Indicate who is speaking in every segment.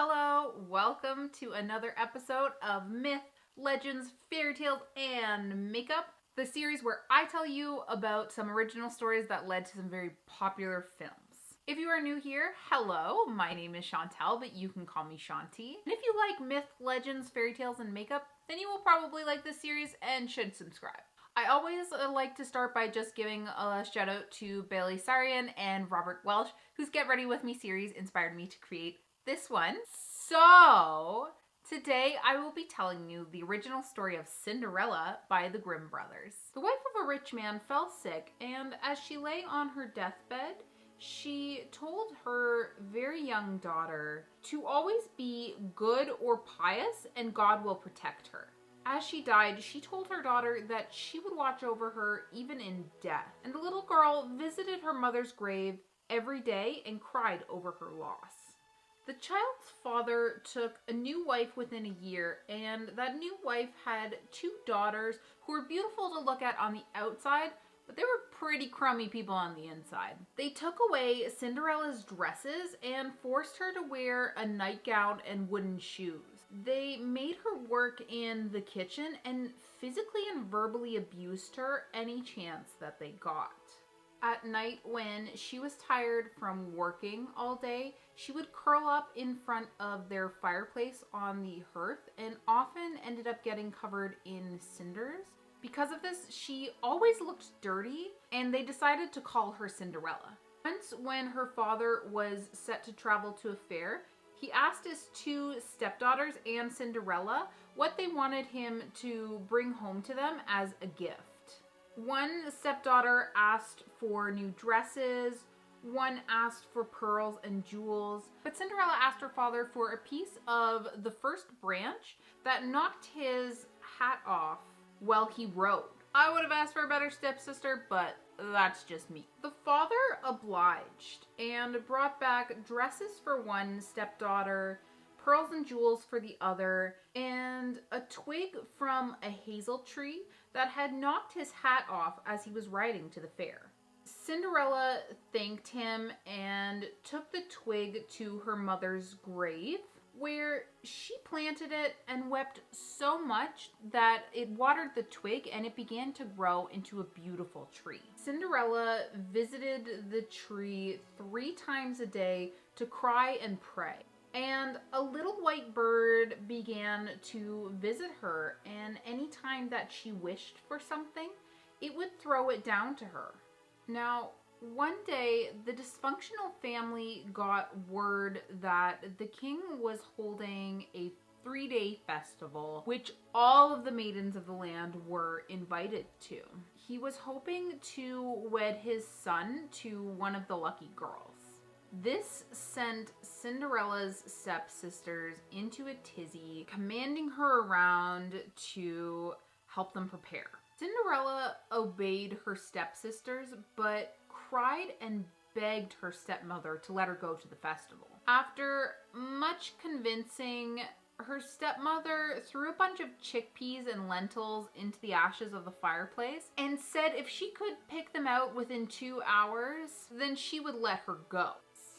Speaker 1: Hello, welcome to another episode of Myth, Legends, Fairy Tales, and Makeup, the series where I tell you about some original stories that led to some very popular films. If you are new here, hello, my name is Chantel, but you can call me Chanty. And if you like Myth, Legends, Fairy Tales, and Makeup, then you will probably like this series and should subscribe. I always like to start by just giving a shout out to Bailey Sarian and Robert Welsh, whose Get Ready With Me series inspired me to create this one. So today I will be telling you the original story of Cinderella by the Grimm Brothers. The wife of a rich man fell sick, and as she lay on her deathbed, she told her very young daughter to always be good or pious and God will protect her. As she died, she told her daughter that she would watch over her even in death. And the little girl visited her mother's grave every day and cried over her loss. The child's father took a new wife within a year, and that new wife had two daughters who were beautiful to look at on the outside, but they were pretty crummy people on the inside. They took away Cinderella's dresses and forced her to wear a nightgown and wooden shoes. They made her work in the kitchen and physically and verbally abused her any chance that they got. At night, when she was tired from working all day, she would curl up in front of their fireplace on the hearth and often ended up getting covered in cinders. Because of this, she always looked dirty, and they decided to call her Cinderella. Once, when her father was set to travel to a fair, he asked his two stepdaughters and Cinderella what they wanted him to bring home to them as a gift. One stepdaughter asked for new dresses, one asked for pearls and jewels, but Cinderella asked her father for a piece of the first branch that knocked his hat off while he rode. I would have asked for a better stepsister, but that's just me. The father obliged and brought back dresses for one stepdaughter, pearls and jewels for the other, and a twig from a hazel tree that had knocked his hat off as he was riding to the fair. Cinderella thanked him and took the twig to her mother's grave, where she planted it and wept so much that it watered the twig and it began to grow into a beautiful tree. Cinderella visited the tree 3 times a day to cry and pray. And a little white bird began to visit her, and anytime that she wished for something, it would throw it down to her. Now, one day, the dysfunctional family got word that the king was holding a 3-day festival, which all of the maidens of the land were invited to. He was hoping to wed his son to one of the lucky girls. This sent Cinderella's stepsisters into a tizzy, commanding her around to help them prepare. Cinderella obeyed her stepsisters, but cried and begged her stepmother to let her go to the festival. After much convincing, her stepmother threw a bunch of chickpeas and lentils into the ashes of the fireplace and said if she could pick them out within 2 hours, then she would let her go.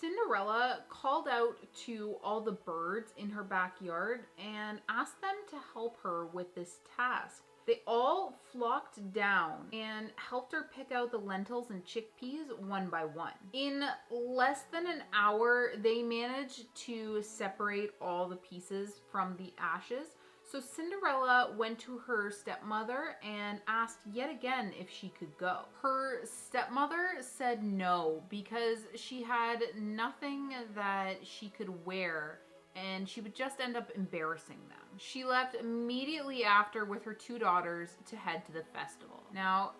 Speaker 1: Cinderella called out to all the birds in her backyard and asked them to help her with this task. They all flocked down and helped her pick out the lentils and chickpeas one by one. In less than an hour, they managed to separate all the pieces from the ashes. So Cinderella went to her stepmother and asked yet again if she could go. Her stepmother said no because she had nothing that she could wear and she would just end up embarrassing them. She left immediately after with her 2 daughters to head to the festival. Now,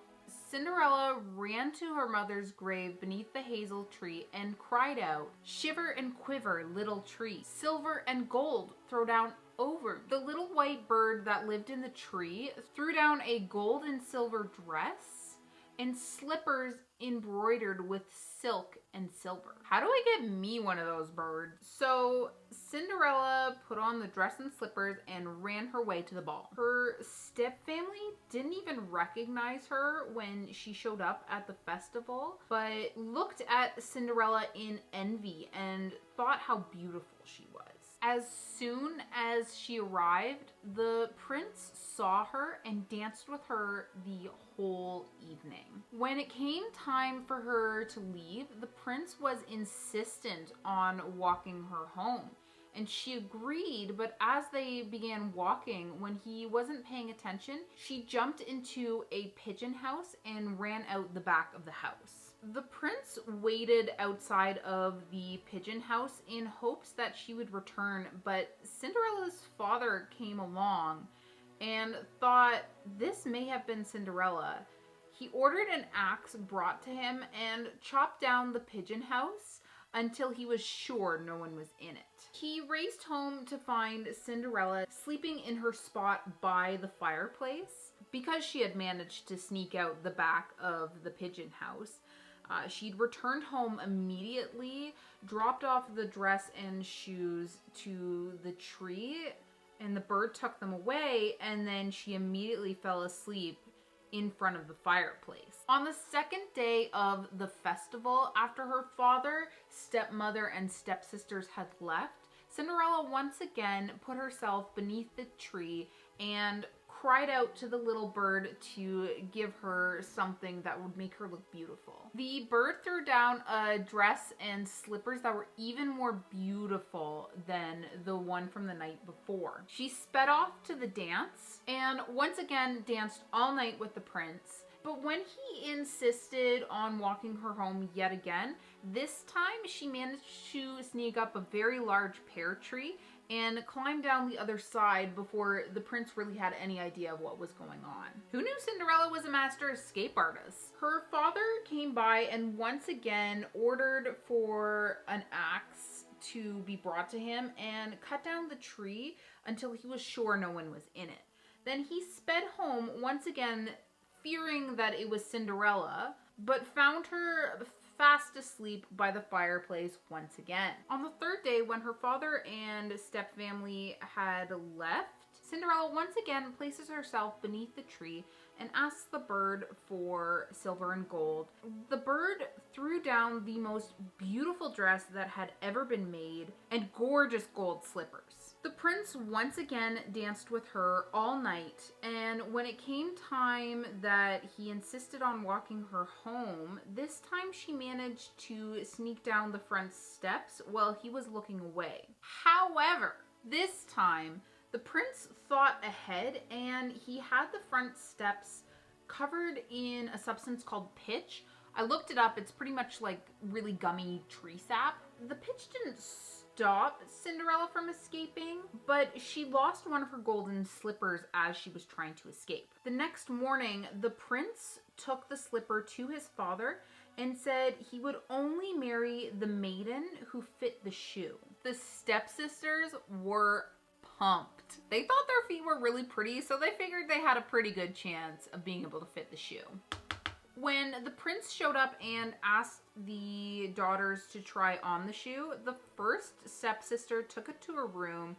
Speaker 1: Cinderella ran to her mother's grave beneath the hazel tree and cried out, "Shiver and quiver, little tree, silver and gold throw down over." The little white bird that lived in the tree threw down a gold and silver dress and slippers embroidered with silk and silver. How do I get me one of those birds? So Cinderella put on the dress and slippers and ran her way to the ball. Her stepfamily didn't even recognize her when she showed up at the festival, but looked at Cinderella in envy and thought how beautiful she was. As soon as she arrived, the prince saw her and danced with her the whole evening. When it came time for her to leave, the prince was insistent on walking her home. And she agreed, but as they began walking, when he wasn't paying attention, she jumped into a pigeon house and ran out the back of the house. The prince waited outside of the pigeon house in hopes that she would return, but Cinderella's father came along and thought this may have been Cinderella. He ordered an axe brought to him and chopped down the pigeon house until he was sure no one was in it. He raced home to find Cinderella sleeping in her spot by the fireplace. Because she had managed to sneak out the back of the pigeon house, she'd returned home immediately, dropped off the dress and shoes to the tree, and the bird took them away, and then she immediately fell asleep in front of the fireplace. On the second day of the festival, after her father, stepmother, and stepsisters had left, Cinderella once again put herself beneath the tree and cried out to the little bird to give her something that would make her look beautiful. The bird threw down a dress and slippers that were even more beautiful than the one from the night before. She sped off to the dance and once again danced all night with the prince. But when he insisted on walking her home yet again, this time she managed to sneak up a very large pear tree and climbed down the other side before the prince really had any idea of what was going on. Who knew Cinderella was a master escape artist? Her father came by and once again ordered for an axe to be brought to him and cut down the tree until he was sure no one was in it. Then he sped home once again, fearing that it was Cinderella, but found her fast asleep by the fireplace once again. On the third day, when her father and stepfamily had left, Cinderella once again places herself beneath the tree and asks the bird for silver and gold. The bird threw down the most beautiful dress that had ever been made and gorgeous gold slippers. The prince once again danced with her all night, and when it came time that he insisted on walking her home, this time she managed to sneak down the front steps while he was looking away. However, this time, the prince thought ahead and he had the front steps covered in a substance called pitch. I looked it up. It's pretty much like really gummy tree sap. The pitch didn't stop Cinderella from escaping, but she lost one of her golden slippers as she was trying to escape. The next morning, the prince took the slipper to his father and said he would only marry the maiden who fit the shoe. The stepsisters were pumped. They thought their feet were really pretty, so they figured they had a pretty good chance of being able to fit the shoe. When the prince showed up and asked the daughters to try on the shoe, the first stepsister took it to her room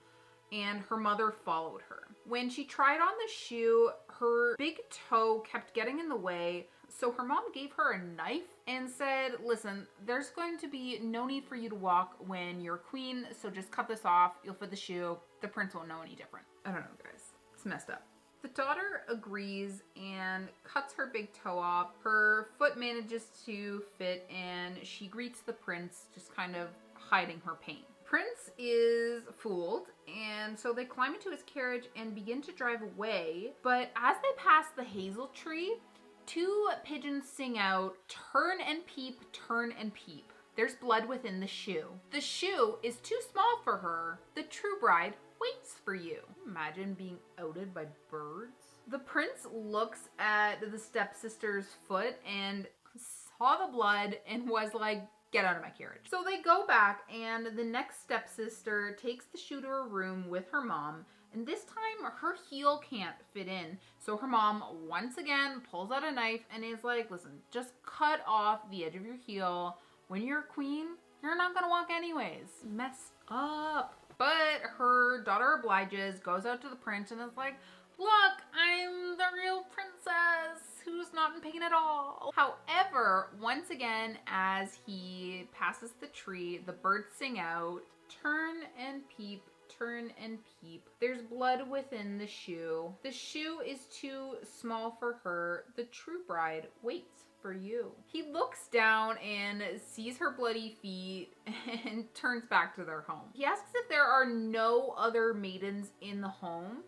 Speaker 1: and her mother followed her. When she tried on the shoe, her big toe kept getting in the way, so her mom gave her a knife and said, listen, there's going to be no need for you to walk when you're queen, so just cut this off, you'll fit the shoe, the prince won't know any different. I don't know, guys. It's messed up. The daughter agrees and cuts her big toe off. Her foot manages to fit and she greets the prince, just kind of hiding her pain. Prince is fooled, and so they climb into his carriage and begin to drive away. But as they pass the hazel tree, two pigeons sing out, "Turn and peep, turn and peep. There's blood within the shoe. The shoe is too small for her. The true bride waits for you." Imagine being outed by birds. The prince looks at the stepsister's foot and saw the blood and was like, get out of my carriage. So they go back and the next stepsister takes the shoe to her room with her mom, and this time her heel can't fit in. So her mom once again pulls out a knife and is like, listen, just cut off the edge of your heel. When you're a queen, you're not gonna walk anyways. Messed up. But her daughter obliges, goes out to the prince and is like, look, I'm the real princess who's not in pain at all. However, once again, as he passes the tree, the birds sing out, turn and peep, turn and peep. There's blood within the shoe. The shoe is too small for her. The true bride waits for you. He looks down and sees her bloody feet and turns back to their home. He asks if there are no other maidens in the home,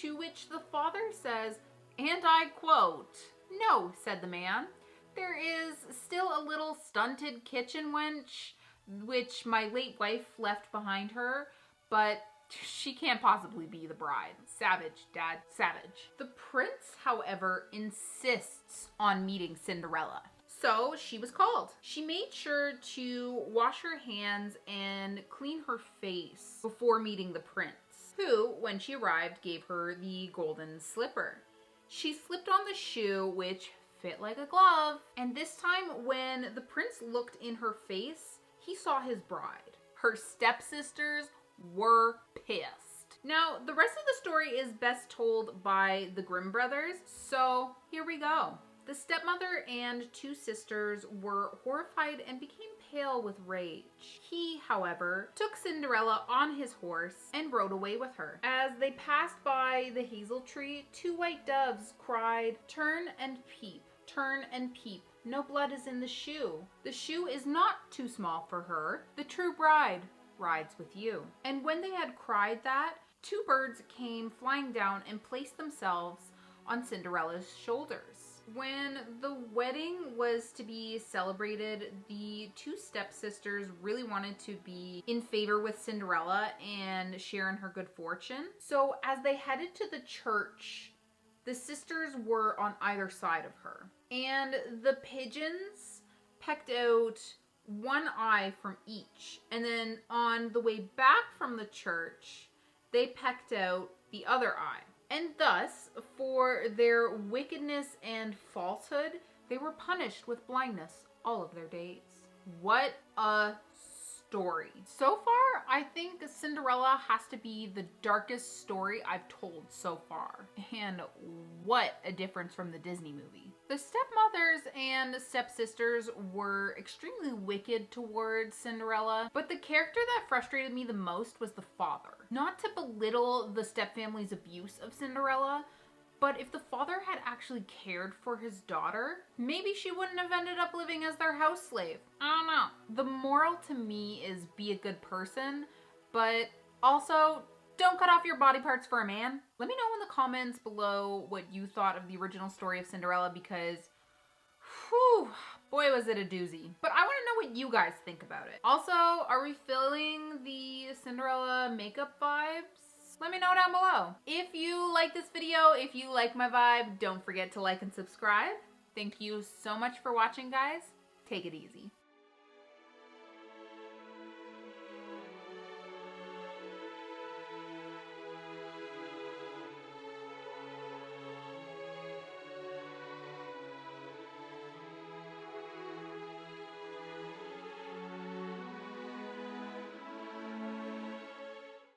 Speaker 1: to which the father says, and I quote, "No," said the man. "There is still a little stunted kitchen wench, which my late wife left behind her, but she can't possibly be the bride." Savage, Dad, savage. The prince, however, insists on meeting Cinderella. So she was called. She made sure to wash her hands and clean her face before meeting the prince, who, when she arrived, gave her the golden slipper. She slipped on the shoe, which fit like a glove. And this time, when the prince looked in her face, he saw his bride. Her stepsisters were pissed. Now, the rest of the story is best told by the Grimm Brothers, so here we go. The stepmother and two sisters were horrified and became pale with rage. He, however, took Cinderella on his horse and rode away with her. As they passed by the hazel tree, two white doves cried, "Turn and peep, turn and peep. No blood is in the shoe. The shoe is not too small for her. The true bride rides with you." And when they had cried that, two birds came flying down and placed themselves on Cinderella's shoulders. When the wedding was to be celebrated, the two stepsisters really wanted to be in favor with Cinderella and share in her good fortune. So as they headed to the church, the sisters were on either side of her. And the pigeons pecked out one eye from each. And then on the way back from the church, they pecked out the other eye. And thus, for their wickedness and falsehood, they were punished with blindness all of their days. What a story. So far, I think Cinderella has to be the darkest story I've told so far. And what a difference from the Disney movie. The stepmothers and stepsisters were extremely wicked towards Cinderella, but the character that frustrated me the most was the father. Not to belittle the stepfamily's abuse of Cinderella, but if the father had actually cared for his daughter, maybe she wouldn't have ended up living as their house slave. I don't know. The moral to me is be a good person, but also don't cut off your body parts for a man. Let me know in the comments below what you thought of the original story of Cinderella, because whew, boy was it a doozy. But I want to know what you guys think about it. Also, are we feeling the Cinderella makeup vibes? Let me know down below. If you like this video, if you like my vibe, don't forget to like and subscribe. Thank you so much for watching, guys. Take it easy.